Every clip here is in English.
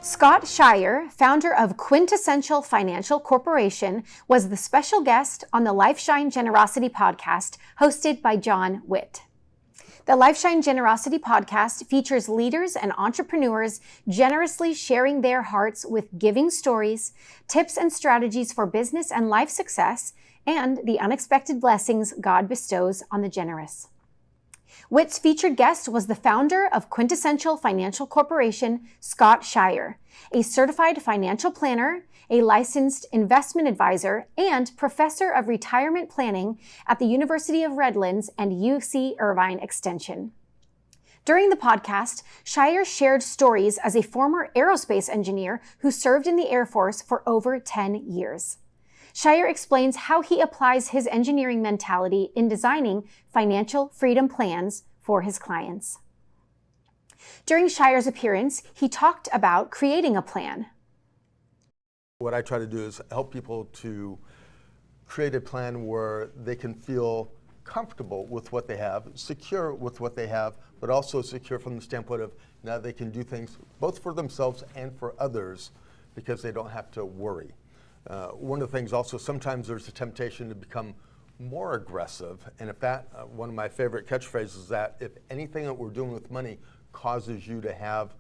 Scot Shier, founder of Quintessential Financial Corporation, was the special guest on the Lifeshine Generosity podcast hosted by John Witt. The Lifeshine Generosity podcast features leaders and entrepreneurs generously sharing their hearts with giving stories, tips and strategies for business and life success, and the unexpected blessings God bestows on the generous. Witt's featured guest was the founder of Quintessential Financial Corporation, Scot Shier, a certified financial planner, a licensed investment advisor, and professor of retirement planning at the University of Redlands and UC Irvine Extension. During the podcast, Shier shared stories as a former aerospace engineer who served in the Air Force for over 10 years. Shier explains how he applies his engineering mentality in designing financial freedom plans for his clients. During Shier's appearance, he talked about creating a plan. What I try to do is help people to create a plan where they can feel comfortable with what they have, secure with what they have, but also secure from the standpoint of now they can do things both for themselves and for others because they don't have to worry. One of the things also, sometimes there's a temptation to become more aggressive, and if that, one of my favorite catchphrases is that if anything that we're doing with money causes you to have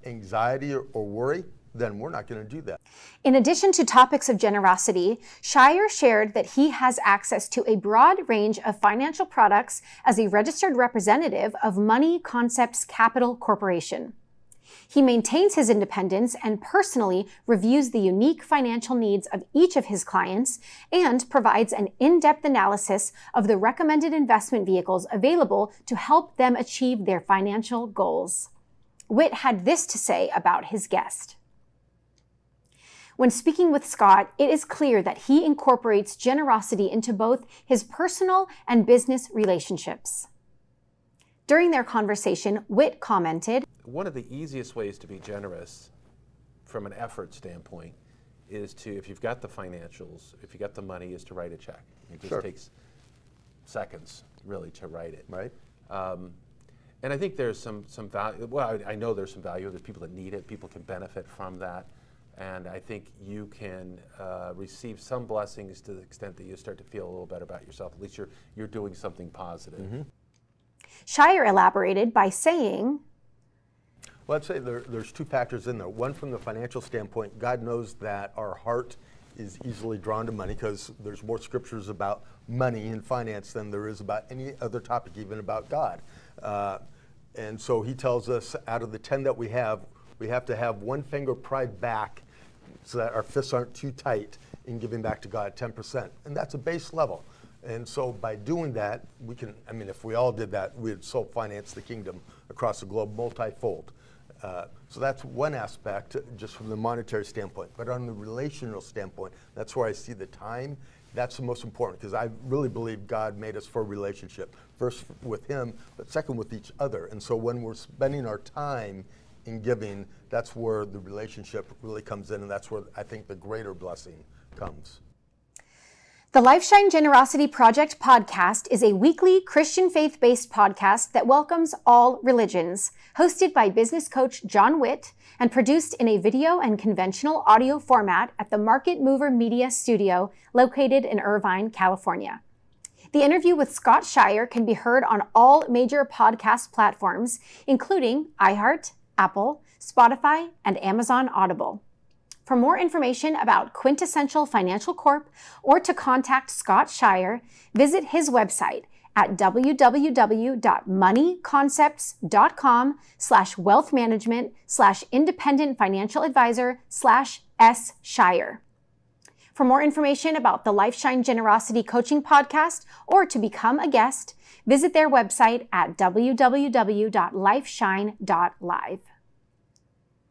anxiety or worry, then we're not going to do that. In addition to topics of generosity, Shier shared that he has access to a broad range of financial products as a registered representative of Money Concepts Capital Corporation. He maintains his independence and personally reviews the unique financial needs of each of his clients and provides an in-depth analysis of the recommended investment vehicles available to help them achieve their financial goals. Witt had this to say about his guest. When speaking with Scot, it is clear that he incorporates generosity into both his personal and business relationships. During their conversation, Witt commented, "One of the easiest ways to be generous from an effort standpoint is to, if you've got the financials, if you got the money, is to write a check. It just takes seconds, really, to write it. Right. And I think there's some value. Well, I know there's some value. There's people that need it. People can benefit from that. And I think you can receive some blessings to the extent that you start to feel a little better about yourself. At least you're doing something positive." Mm-hmm. Shier elaborated by saying, Well, I'd say there's two factors in there. One, from the financial standpoint, God knows that our heart is easily drawn to money because there's more scriptures about money and finance than there is about any other topic, even about God. And so he tells us out of the 10 that we have to have one finger pried back so that our fists aren't too tight in giving back to God 10%. And that's a base level. And so by doing that, we can, if we all did that, we'd so finance the kingdom across the globe multifold. So that's one aspect, just from the monetary standpoint. But on the relational standpoint, that's where I see the time. That's the most important, because I really believe God made us for a relationship. First with him, but second with each other. And so when we're spending our time in giving, that's where the relationship really comes in, and that's where I think the greater blessing comes. The Lifeshine Generosity Project podcast is a weekly Christian faith-based podcast that welcomes all religions, hosted by business coach John Witt and produced in a video and conventional audio format at the Market Mover Media Studio located in Irvine, California. The interview with Scot Shier can be heard on all major podcast platforms, including iHeart, Apple, Spotify, and Amazon Audible. For more information about Quintessential Financial Corp or to contact Scot Shier, visit his website at www.moneyconcepts.com/wealthmanagement/independent financial advisor/S Shier. For more information about the Lifeshine Generosity Coaching Podcast or to become a guest, visit their website at www.lifeshine.live.